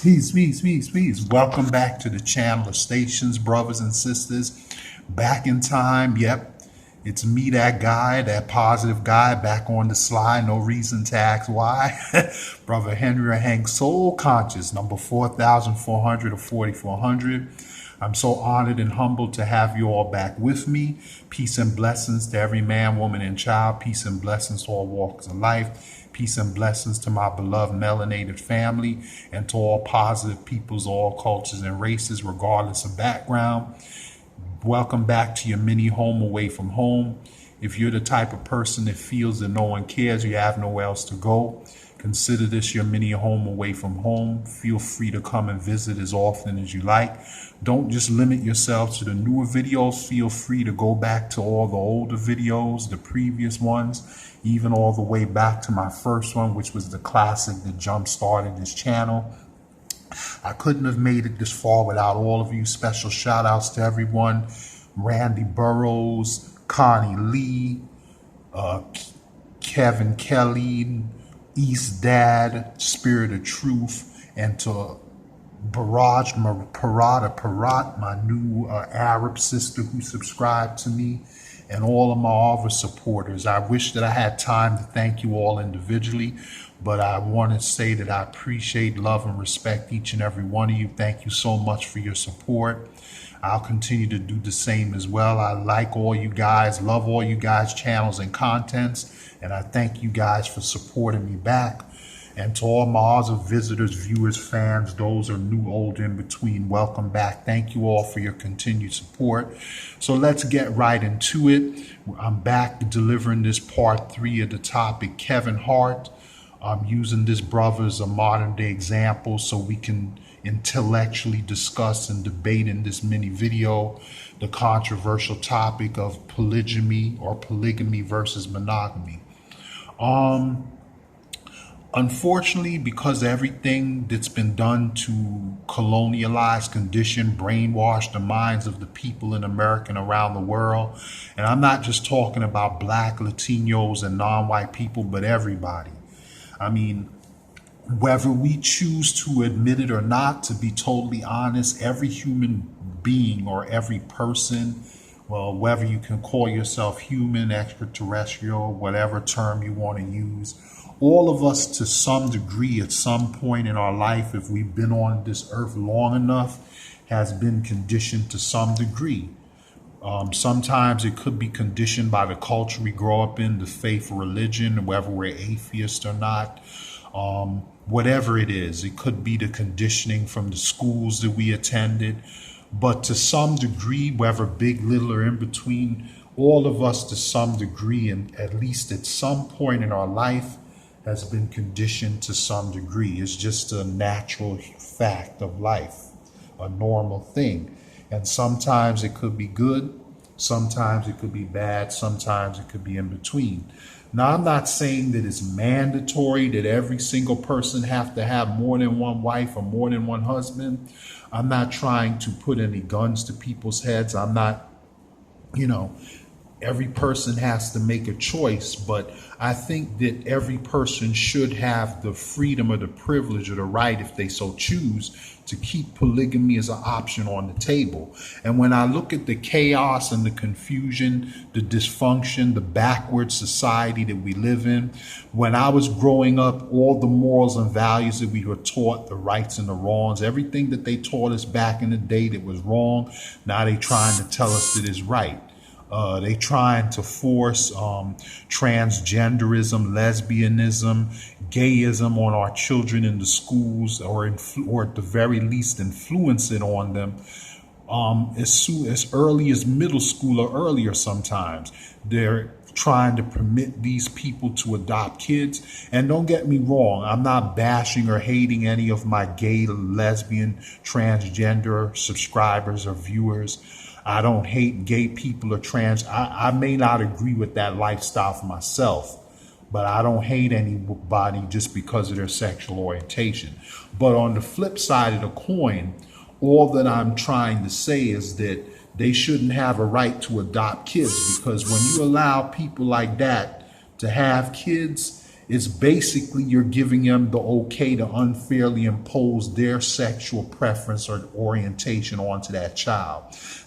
Peace, peace, peace, peace. Welcome back to the channel of stations, brothers and sisters. Back in time, yep. It's me, that guy, that positive guy, back on the slide. No reason to ask why. Brother Henry Hank, Soul Conscious, number 4,400 or 4,400. I'm so honored and humbled to have you all back with me. Peace and blessings to every man, woman, and child. Peace and blessings to all walks of life. Peace and blessings to my beloved melanated family and to all positive peoples, all cultures and races, regardless of background. Welcome back to your mini home away from home. If you're the type of person that feels that no one cares, you have nowhere else to go, consider this your mini home away from home. Feel free to come and visit as often as you like. Don't just limit yourself to the newer videos. Feel free to go back to all the older videos, the previous ones, even all the way back to my first one, which was the classic that jump-started this channel. I couldn't have made it this far without all of you. Special shout outs to everyone. Randy Burrows, Connie Lee, Kevin Kelly, East Dad, Spirit of Truth, and to Baraj Parat, my new Arab sister who subscribed to me, and all of my other supporters. I wish that I had time to thank you all individually, but I want to say that I appreciate, love, and respect each and every one of you. Thank you so much for your support. I'll continue to do the same as well. I like all you guys, love all you guys' channels and contents, and I thank you guys for supporting me back. And to all my other visitors, viewers, fans, those are new, old, in between, welcome back. Thank you all for your continued support. So let's get right into it. I'm back delivering this part 3 of the topic, Kevin Hart. I'm using this brother as a modern day example so we can intellectually discuss and debate in this mini video the controversial topic of polygamy or polygamy versus monogamy. Unfortunately, because everything that's been done to colonialize, condition, brainwash the minds of the people in America and around the world, and I'm not just talking about black, Latinos, and non-white people, but everybody. I mean, whether we choose to admit it or not, to be totally honest, every human being or every person, well, whether you can call yourself human, extraterrestrial, whatever term you want to use, all of us to some degree at some point in our life, if we've been on this earth long enough, has been conditioned to some degree. Sometimes it could be conditioned by the culture we grow up in, the faith or religion, whether we're atheist or not. Whatever it is, it could be the conditioning from the schools that we attended. But to some degree, whether big, little, or in between, all of us to some degree, and at least at some point in our life, has been conditioned to some degree. It's just a natural fact of life, a normal thing. And sometimes it could be good, sometimes it could be bad, sometimes it could be in between. Now, I'm not saying that it's mandatory that every single person have to have more than one wife or more than one husband. I'm not trying to put any guns to people's heads. I'm not, every person has to make a choice, but I think that every person should have the freedom or the privilege or the right, if they so choose, to keep polygamy as an option on the table. And when I look at the chaos and the confusion, the dysfunction, the backward society that we live in, when I was growing up, all the morals and values that we were taught, the rights and the wrongs, everything that they taught us back in the day that was wrong, now they trying to tell us that it's right. They trying to force transgenderism, lesbianism, gayism on our children in the schools, or at the very least influence it on them as early as middle school or earlier sometimes. They're trying to permit these people to adopt kids. And don't get me wrong, I'm not bashing or hating any of my gay, lesbian, transgender subscribers or viewers. I don't hate gay people or trans. I may not agree with that lifestyle for myself, but I don't hate anybody just because of their sexual orientation. But on the flip side of the coin, all that I'm trying to say is that they shouldn't have a right to adopt kids, because when you allow people like that to have kids, it's basically you're giving them the okay to unfairly impose their sexual preference or orientation onto that child.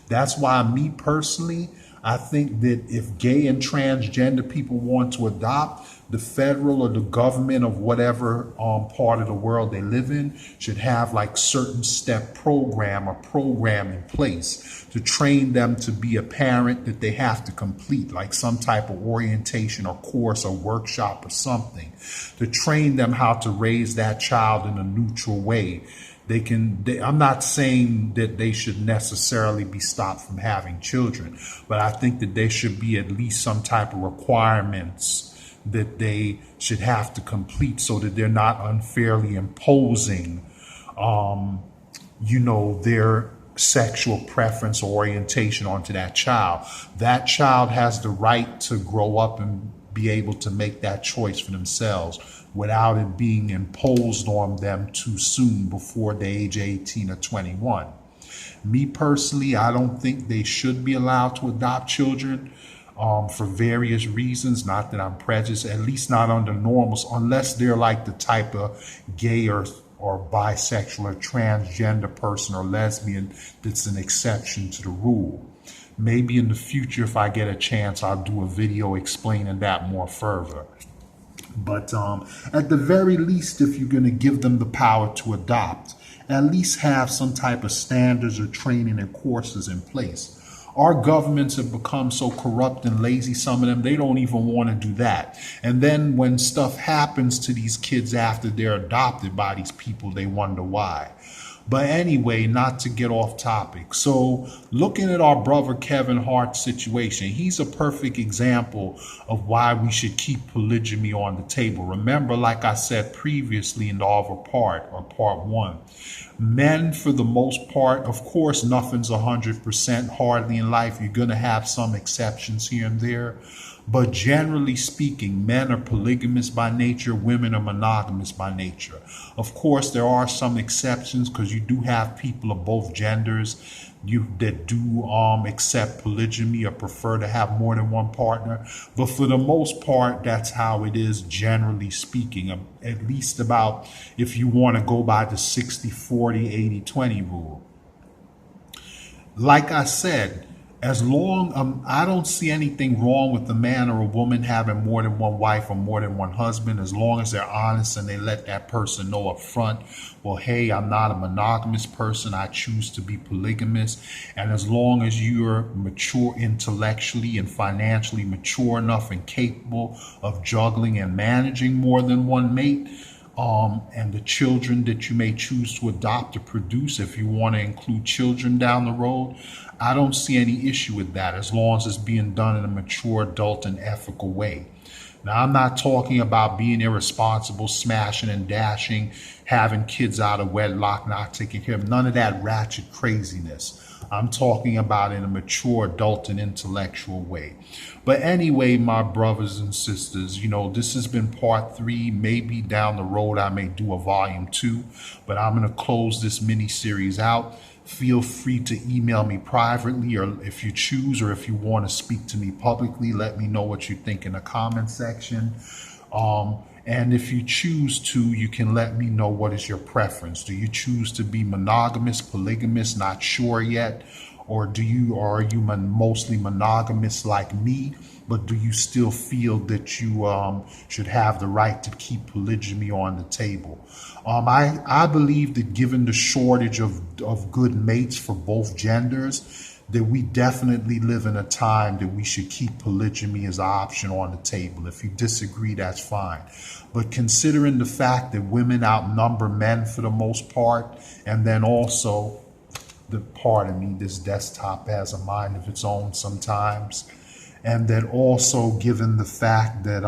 That's why me personally, I think that if gay and transgender people want to adopt, the federal or the government of whatever part of the world they live in should have like certain step program in place to train them to be a parent that they have to complete, like some type of orientation or course or workshop or something, to train them how to raise that child in a neutral way. I'm not saying that they should necessarily be stopped from having children, but I think that there should be at least some type of requirements that they should have to complete so that they're not unfairly imposing, their sexual preference or orientation onto that child. That child has the right to grow up and be able to make that choice for themselves without it being imposed on them too soon before the age 18 or 21. Me personally, I don't think they should be allowed to adopt children for various reasons. Not that I'm prejudiced, at least not under normals, unless they're like the type of gay or bisexual or transgender person or lesbian that's an exception to the rule. Maybe in the future, if I get a chance, I'll do a video explaining that more further. But at the very least, if you're going to give them the power to adopt, at least have some type of standards or training and courses in place. Our governments have become so corrupt and lazy, some of them, they don't even want to do that. And then when stuff happens to these kids after they're adopted by these people, they wonder why. But anyway, not to get off topic. So looking at our brother Kevin Hart's situation, he's a perfect example of why we should keep polygamy on the table. Remember, like I said previously in the other part, or part one, men, for the most part, of course, nothing's 100% hardly in life. You're going to have some exceptions here and there. But generally speaking, men are polygamous by nature, women are monogamous by nature. Of course, there are some exceptions because you do have people of both genders that do accept polygamy or prefer to have more than one partner. But for the most part, that's how it is generally speaking, at least about if you want to go by the 60-40, 80-20 rule. Like I said, as long, I don't see anything wrong with a man or a woman having more than one wife or more than one husband, as long as they're honest and they let that person know up front, well, hey, I'm not a monogamous person, I choose to be polygamous. And as long as you're mature intellectually and financially mature enough and capable of juggling and managing more than one mate, and the children that you may choose to adopt or produce, if you want to include children down the road, I don't see any issue with that as long as it's being done in a mature, adult, and ethical way. Now, I'm not talking about being irresponsible, smashing and dashing, having kids out of wedlock, not taking care of none of that ratchet craziness. I'm talking about in a mature, adult, and intellectual way. But anyway, my brothers and sisters, this has been part 3. Maybe down the road I may do a volume 2, but I'm going to close this mini-series out. Feel free to email me privately, or if you choose, or if you want to speak to me publicly, let me know what you think in the comment section. And if you choose to, you can let me know what is your preference. Do you choose to be monogamous, polygamous, not sure yet? Or are you mostly monogamous like me, but do you still feel that you should have the right to keep polygamy on the table? I believe that given the shortage of good mates for both genders, that we definitely live in a time that we should keep polygamy as an option on the table. If you disagree, that's fine. But considering the fact that women outnumber men for the most part, and then also, this desktop has a mind of its own sometimes, and then also given the fact that,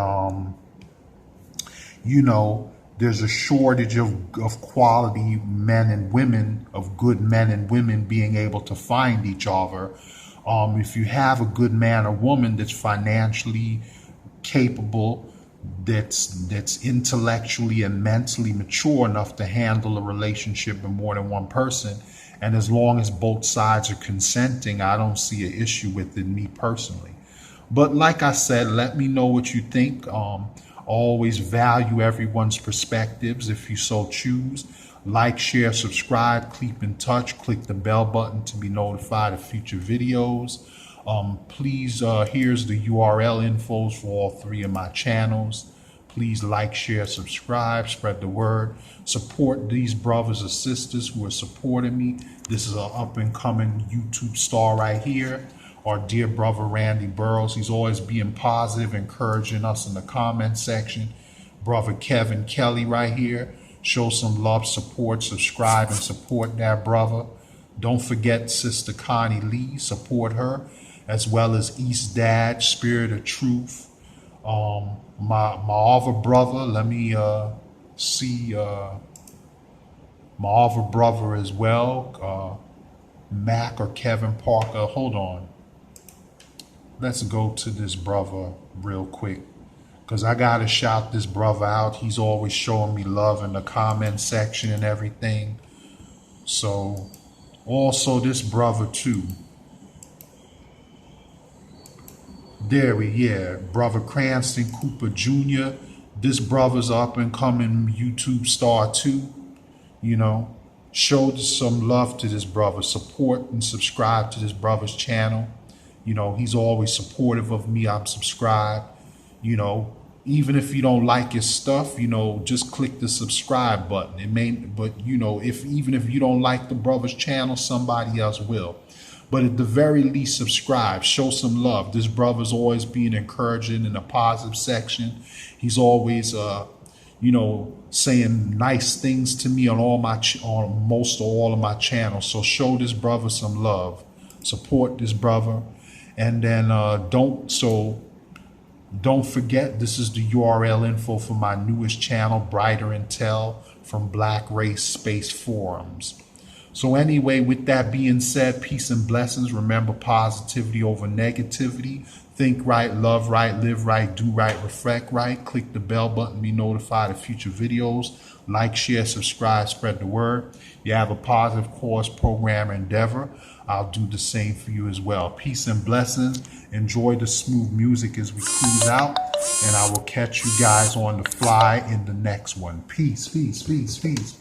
there's a shortage of quality men and women, of good men and women being able to find each other. If you have a good man or woman that's financially capable, that's intellectually and mentally mature enough to handle a relationship with more than one person, and as long as both sides are consenting, I don't see an issue with it, me personally. But like I said, let me know what you think. Always value everyone's perspectives if you so choose. Like, share, subscribe, keep in touch. Click the bell button to be notified of future videos. Please, here's the URL infos for all 3 of my channels. Please like, share, subscribe, spread the word. Support these brothers and sisters who are supporting me. This is an up-and-coming YouTube star right here. Our dear brother Randy Burroughs. He's always being positive, encouraging us in the comment section. Brother Kevin Kelly right here. Show some love, support, subscribe, and support that brother. Don't forget Sister Connie Lee. Support her. As well as East Dad, Spirit of Truth. My other brother, let me see my other brother as well, Mac or Kevin Parker. Hold on. Let's go to this brother real quick, because I got to shout this brother out. He's always showing me love in the comment section and everything. So also this brother too. Brother Cranston Cooper Jr. This brother's up and coming YouTube star too. You know, show some love to this brother. Support and subscribe to this brother's channel. You know, he's always supportive of me. I'm subscribed. You know, even if you don't like his stuff, you know, just click the subscribe button. It may, but you know, even if you don't like the brother's channel, somebody else will. But at the very least, subscribe, show some love. This brother's always being encouraging in the positive section. He's always, you know, saying nice things to me on on most or all of my channels. So show this brother some love, support this brother, and then don't forget, this is the URL info for my newest channel, Brighter Intel from Black Race Space Forums. So anyway, with that being said, peace and blessings. Remember, positivity over negativity. Think right, love right, live right, do right, reflect right. Click the bell button, be notified of future videos. Like, share, subscribe, spread the word. You have a positive cause, program, endeavor. I'll do the same for you as well. Peace and blessings. Enjoy the smooth music as we cruise out. And I will catch you guys on the fly in the next one. Peace, peace, peace, peace.